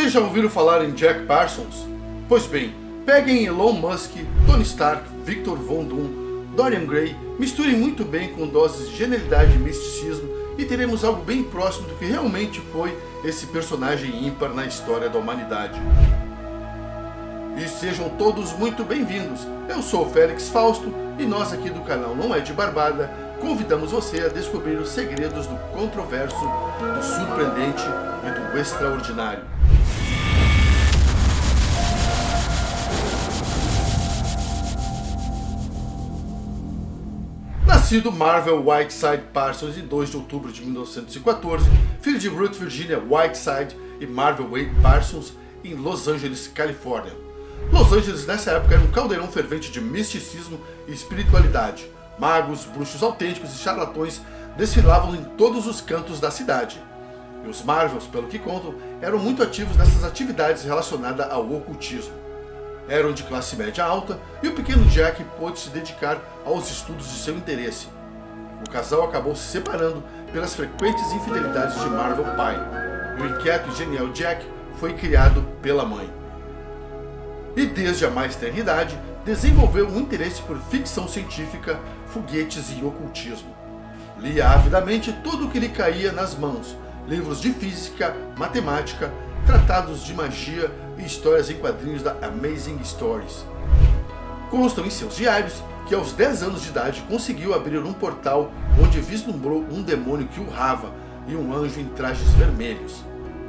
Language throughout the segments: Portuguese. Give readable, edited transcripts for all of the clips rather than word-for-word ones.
Vocês já ouviram falar em Jack Parsons? Pois bem, peguem Elon Musk, Tony Stark, Victor Von Doom, Dorian Gray, misturem muito bem com doses de genialidade e misticismo e teremos algo bem próximo do que realmente foi esse personagem ímpar na história da humanidade. E sejam todos muito bem-vindos. Eu sou o Félix Fausto e nós aqui do canal Não É de Barbada convidamos você a descobrir os segredos do controverso, do surpreendente e do extraordinário. Nascido Marvel Whiteside Parsons em 2 de outubro de 1914, filho de Ruth Virginia Whiteside e Marvel Wade Parsons, em Los Angeles, Califórnia. Los Angeles nessa época era um caldeirão fervente de misticismo e espiritualidade. Magos, bruxos autênticos e charlatões desfilavam em todos os cantos da cidade. E os Marvels, pelo que contam, eram muito ativos nessas atividades relacionadas ao ocultismo. Eram de classe média alta e o pequeno Jack pôde se dedicar aos estudos de seu interesse. O casal acabou se separando pelas frequentes infidelidades de Marvel pai, e o inquieto e genial Jack foi criado pela mãe. E desde a mais tenra idade, desenvolveu um interesse por ficção científica, foguetes e ocultismo. Lia avidamente tudo o que lhe caía nas mãos, livros de física, matemática, tratados de magia e histórias em quadrinhos da Amazing Stories. Constam em seus diários que aos 10 anos de idade conseguiu abrir um portal onde vislumbrou um demônio que urrava e um anjo em trajes vermelhos,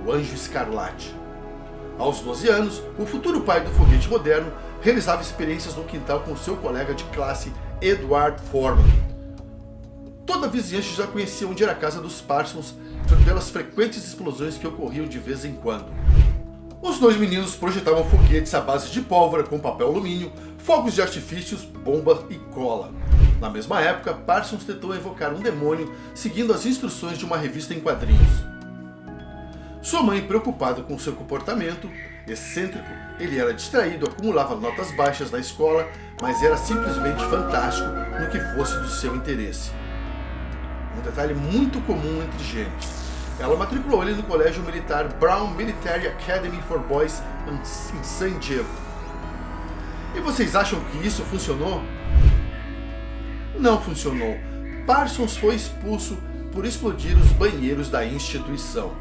o Anjo Escarlate. Aos 12 anos, o futuro pai do foguete moderno realizava experiências no quintal com seu colega de classe Edward Foreman. Toda a vizinhança já conhecia onde era a casa dos Parsons pelas frequentes explosões que ocorriam de vez em quando. Os dois meninos projetavam foguetes à base de pólvora com papel alumínio, fogos de artifícios, bombas e cola. Na mesma época, Parsons tentou evocar um demônio seguindo as instruções de uma revista em quadrinhos. Sua mãe, preocupada com seu comportamento excêntrico, ele era distraído, acumulava notas baixas na escola, mas era simplesmente fantástico no que fosse do seu interesse. Um detalhe muito comum entre gêmeos. Ela matriculou ele no colégio militar Brown Military Academy for Boys em San Diego. E vocês acham que isso funcionou? Não funcionou. Parsons foi expulso por explodir os banheiros da instituição.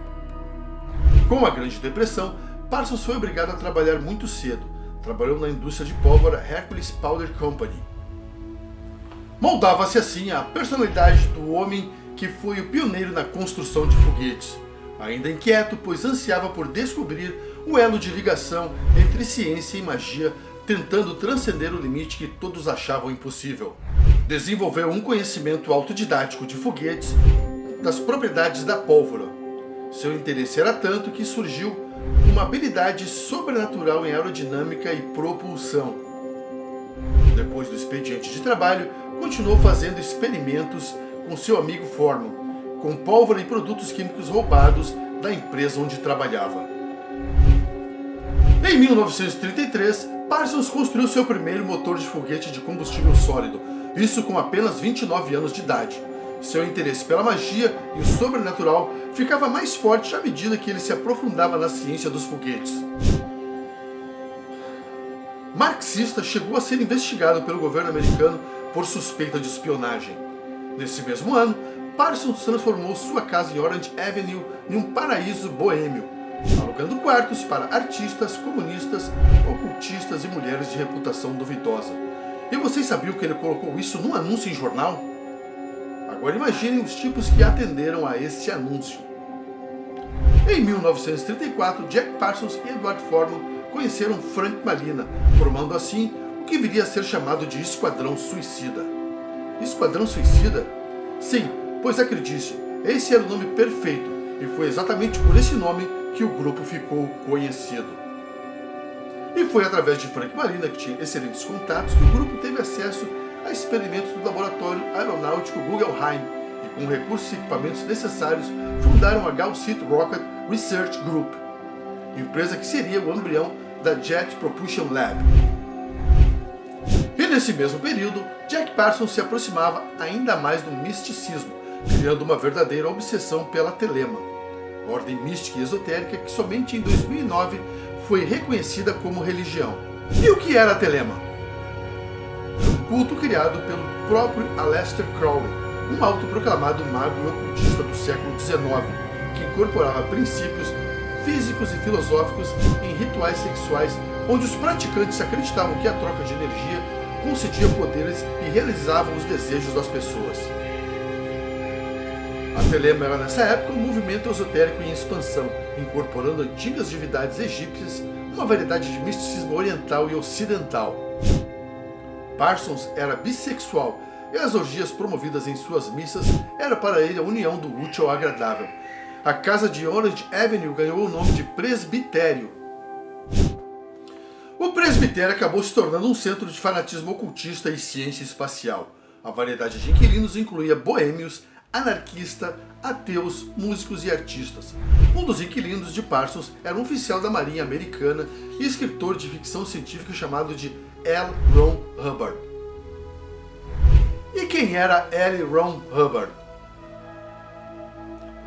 Com a Grande Depressão, Parsons foi obrigado a trabalhar muito cedo. Trabalhou na indústria de pólvora Hercules Powder Company. Moldava-se assim a personalidade do homem que foi o pioneiro na construção de foguetes. Ainda inquieto, pois ansiava por descobrir o elo de ligação entre ciência e magia, tentando transcender o limite que todos achavam impossível. Desenvolveu um conhecimento autodidático de foguetes, das propriedades da pólvora. Seu interesse era tanto que surgiu uma habilidade sobrenatural em aerodinâmica e propulsão. Depois do expediente de trabalho, continuou fazendo experimentos com seu amigo Foreman, com pólvora e produtos químicos roubados da empresa onde trabalhava. Em 1933, Parsons construiu seu primeiro motor de foguete de combustível sólido, isso com apenas 29 anos de idade. Seu interesse pela magia e o sobrenatural ficava mais forte à medida que ele se aprofundava na ciência dos foguetes. Marxista, chegou a ser investigado pelo governo americano por suspeita de espionagem. Nesse mesmo ano, Parsons transformou sua casa em Orange Avenue em um paraíso boêmio, alugando quartos para artistas, comunistas, ocultistas e mulheres de reputação duvidosa. E vocês sabiam que ele colocou isso num anúncio em jornal? Agora imaginem os tipos que atenderam a esse anúncio. Em 1934, Jack Parsons e Edward Foreman conheceram Frank Malina, formando assim o que viria a ser chamado de Esquadrão Suicida. Esquadrão Suicida? Sim, pois acredite, esse era o nome perfeito, e foi exatamente por esse nome que o grupo ficou conhecido. E foi através de Frank Malina, que tinha excelentes contatos, que o grupo teve acesso a experimentos do laboratório aeronáutico Guggenheim, e com recursos e equipamentos necessários, fundaram a Gaussian Rocket Research Group, empresa que seria o embrião da Jet Propulsion Lab. E nesse mesmo período, Jack Parsons se aproximava ainda mais do misticismo, criando uma verdadeira obsessão pela telema. ordem mística e esotérica que somente em 2009 foi reconhecida como religião. E o que era a Thelema? Um culto criado pelo próprio Aleister Crowley, um autoproclamado mago e ocultista do século XIX, que incorporava princípios físicos e filosóficos em rituais sexuais, onde os praticantes acreditavam que a troca de energia concedia poderes e realizava os desejos das pessoas. A Thelema era nessa época um movimento esotérico em expansão, incorporando antigas divindades egípcias, uma variedade de misticismo oriental e ocidental. Parsons era bissexual e as orgias promovidas em suas missas era para ele a união do útil ao agradável. A casa de Orange Avenue ganhou o nome de presbitério. O presbitério acabou se tornando um centro de fanatismo ocultista e ciência espacial. A variedade de inquilinos incluía boêmios, anarquistas, ateus, músicos e artistas. Um dos inquilinos de Parsons era um oficial da Marinha Americana e escritor de ficção científica chamado de L. Ron Hubbard. E quem era L. Ron Hubbard?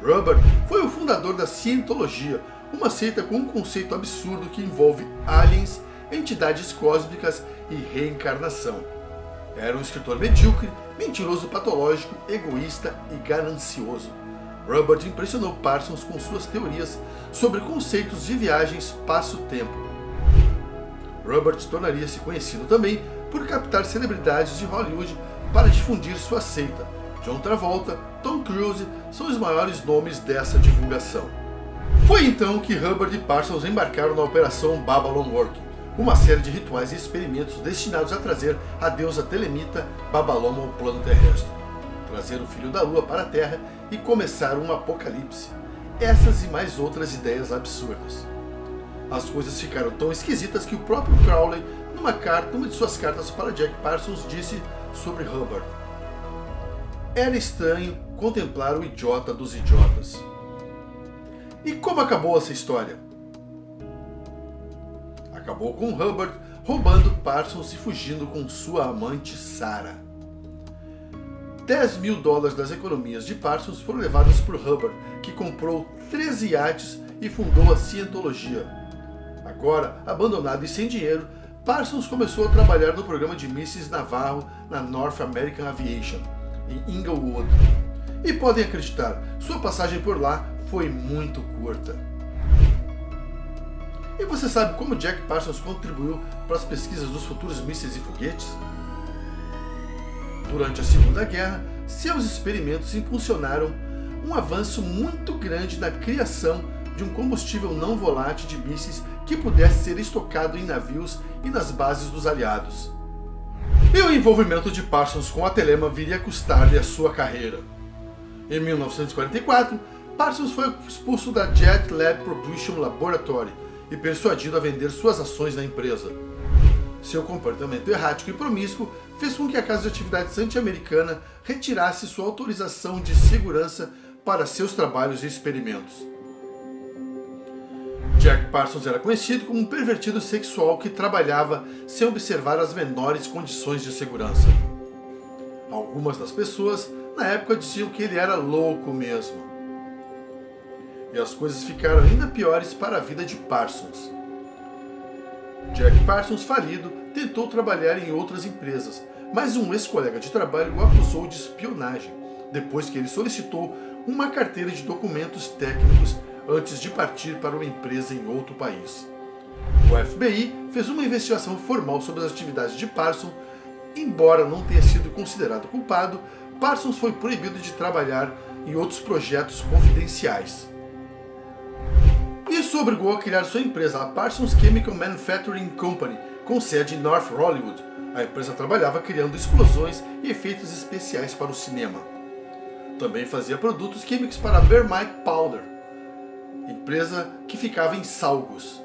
Hubbard foi o fundador da Cientologia, uma seita com um conceito absurdo que envolve aliens, entidades cósmicas e reencarnação. Era um escritor medíocre, mentiroso patológico, egoísta e ganancioso. Hubbard impressionou Parsons com suas teorias sobre conceitos de viagem espaço-tempo. Hubbard tornaria-se conhecido também por captar celebridades de Hollywood para difundir sua seita. John Travolta, Tom Cruise são os maiores nomes dessa divulgação. Foi então que Hubbard e Parsons embarcaram na Operação Babylon Working, uma série de rituais e experimentos destinados a trazer a deusa telemita Babalon ao plano terrestre, trazer o filho da lua para a Terra e começar um apocalipse. Essas e mais outras ideias absurdas. As coisas ficaram tão esquisitas que o próprio Crowley, numa de suas cartas para Jack Parsons, disse sobre Hubbard: era estranho contemplar o idiota dos idiotas. E como acabou essa história? Acabou com Hubbard roubando Parsons e fugindo com sua amante Sarah. $10 mil das economias de Parsons foram levadas por Hubbard, que comprou 13 iates e fundou a Cientologia. Agora, abandonado e sem dinheiro, Parsons começou a trabalhar no programa de mísseis Navarro na North American Aviation, em Inglewood. E podem acreditar, sua passagem por lá foi muito curta. E você sabe como Jack Parsons contribuiu para as pesquisas dos futuros mísseis e foguetes? Durante a Segunda Guerra, seus experimentos impulsionaram um avanço muito grande na criação de um combustível não volátil de mísseis que pudesse ser estocado em navios e nas bases dos aliados. E o envolvimento de Parsons com a Thelema viria a custar-lhe a sua carreira. Em 1944, Parsons foi expulso da Jet Lab Propulsion Laboratory e persuadido a vender suas ações na empresa. Seu comportamento errático e promíscuo fez com que a Casa de Atividades Anti-Americana retirasse sua autorização de segurança para seus trabalhos e experimentos. Jack Parsons era conhecido como um pervertido sexual que trabalhava sem observar as menores condições de segurança. Algumas das pessoas na época diziam que ele era louco mesmo. E as coisas ficaram ainda piores para a vida de Parsons. Jack Parsons, falido, tentou trabalhar em outras empresas, mas um ex-colega de trabalho o acusou de espionagem, depois que ele solicitou uma carteira de documentos técnicos antes de partir para uma empresa em outro país. O FBI fez uma investigação formal sobre as atividades de Parsons. Embora não tenha sido considerado culpado, Parsons foi proibido de trabalhar em outros projetos confidenciais. Isso o obrigou a criar sua empresa, a Parsons Chemical Manufacturing Company, com sede em North Hollywood. A empresa trabalhava criando explosões e efeitos especiais para o cinema. Também fazia produtos químicos para a Vermite Powder, empresa que ficava em Saugus.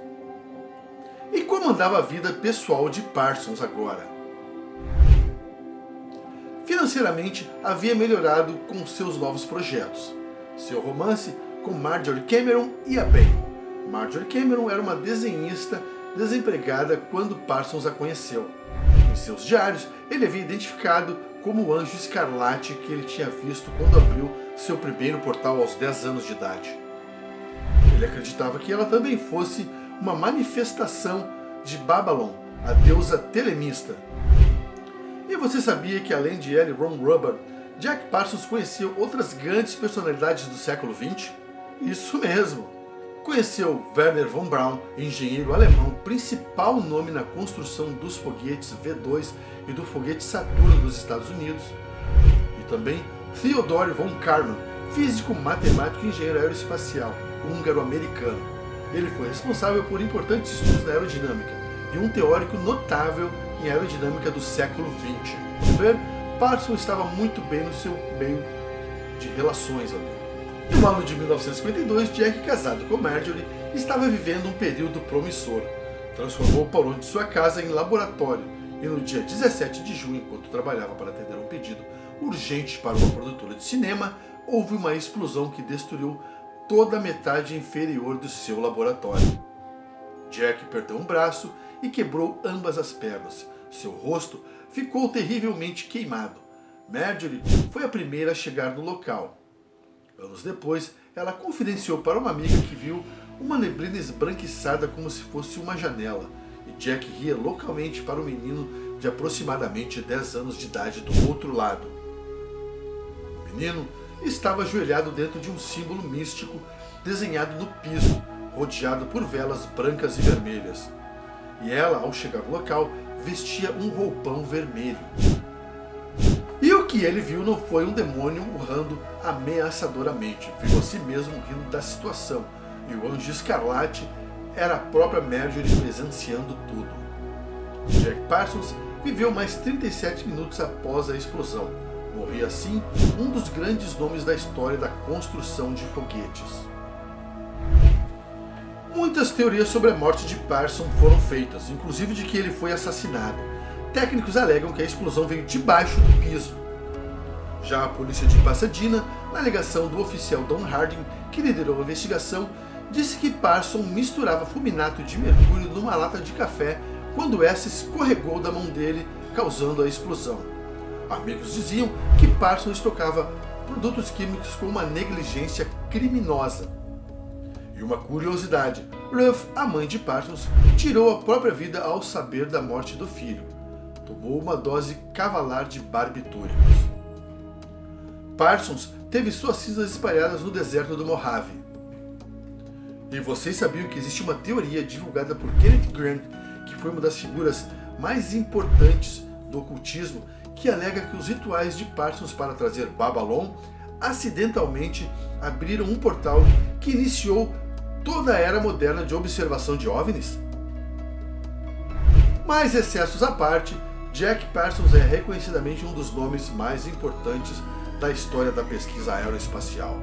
E como andava a vida pessoal de Parsons agora? Financeiramente, havia melhorado com seus novos projetos. Seu romance com Marjorie Cameron ia bem. Marjorie Cameron era uma desenhista desempregada quando Parsons a conheceu. Em seus diários, ele havia identificado como o anjo escarlate que ele tinha visto quando abriu seu primeiro portal aos 10 anos de idade. Ele acreditava que ela também fosse uma manifestação de Babylon, a deusa telemista. E você sabia que além de L. Ron Hubbard, Jack Parsons conheceu outras grandes personalidades do século XX? Isso mesmo! Conheceu Wernher von Braun, engenheiro alemão, principal nome na construção dos foguetes V2 e do foguete Saturno dos Estados Unidos. E também Theodor von Karman, físico, matemático e engenheiro aeroespacial, húngaro-americano. Ele foi responsável por importantes estudos na aerodinâmica e um teórico notável em aerodinâmica do século XX. Por ver, Parsons estava muito bem no seu meio de relações ali. No ano de 1952, Jack, casado com Marjorie, estava vivendo um período promissor. Transformou o porão de sua casa em laboratório e no dia 17 de junho, enquanto trabalhava para atender um pedido urgente para uma produtora de cinema, houve uma explosão que destruiu toda a metade inferior do seu laboratório. Jack perdeu um braço e quebrou ambas as pernas. Seu rosto ficou terrivelmente queimado. Marjorie foi a primeira a chegar no local. Anos depois, ela confidenciou para uma amiga que viu uma neblina esbranquiçada como se fosse uma janela, e Jack ria loucamente para o menino de aproximadamente 10 anos de idade do outro lado. O menino estava ajoelhado dentro de um símbolo místico desenhado no piso, rodeado por velas brancas e vermelhas. E ela, ao chegar no local, vestia um roupão vermelho. E o que ele viu não foi um demônio urrando ameaçadoramente, viu a si mesmo rindo da situação, e o anjo escarlate era a própria Marjorie presenciando tudo. Jack Parsons viveu mais 37 minutos após a explosão. Morria assim um dos grandes nomes da história da construção de foguetes. Muitas teorias sobre a morte de Parsons foram feitas, inclusive de que ele foi assassinado. Técnicos alegam que a explosão veio debaixo do piso. Já a polícia de Pasadena, na alegação do oficial Don Harding, que liderou a investigação, disse que Parsons misturava fulminato de mercúrio numa lata de café quando essa escorregou da mão dele, causando a explosão. Amigos diziam que Parsons estocava produtos químicos com uma negligência criminosa. E uma curiosidade, Ruth, a mãe de Parsons, tirou a própria vida ao saber da morte do filho. Tomou uma dose cavalar de barbitúricos. Parsons teve suas cinzas espalhadas no deserto do Mojave. E vocês sabiam que existe uma teoria divulgada por Kenneth Grant, que foi uma das figuras mais importantes do ocultismo, que alega que os rituais de Parsons para trazer Babylon acidentalmente abriram um portal que iniciou toda a era moderna de observação de OVNIs? Mas excessos à parte, Jack Parsons é reconhecidamente um dos nomes mais importantes da história da pesquisa aeroespacial.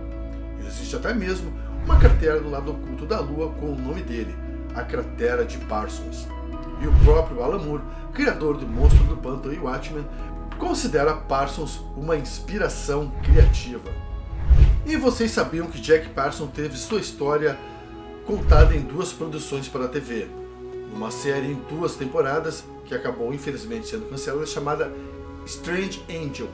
Existe até mesmo uma cratera no lado oculto da Lua com o nome dele, a Cratera de Parsons. E o próprio Alan Moore, criador do Monstro do Pântano e Watchmen, considera Parsons uma inspiração criativa. E vocês sabiam que Jack Parsons teve sua história contada em 2 produções para a TV? Uma série em 2 temporadas, que acabou infelizmente sendo cancelada, chamada Strange Angel,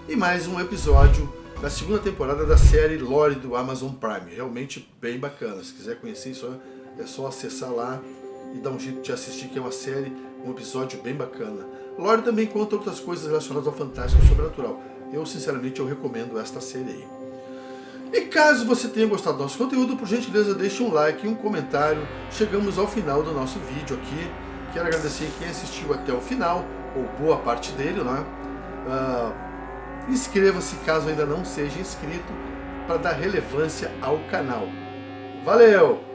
e mais um episódio da 2ª temporada da série Lore do Amazon Prime. Realmente bem bacana. Se quiser conhecer isso, é só acessar lá e dar um jeito de assistir, que é uma série, um episódio bem bacana. Lore também conta outras coisas relacionadas ao fantástico e sobrenatural. Eu, sinceramente, recomendo esta série aí. E caso você tenha gostado do nosso conteúdo, por gentileza, deixe um like e um comentário. Chegamos ao final do nosso vídeo aqui. Quero agradecer quem assistiu até o final, ou boa parte dele, né? Inscreva-se caso ainda não seja inscrito, para dar relevância ao canal. Valeu!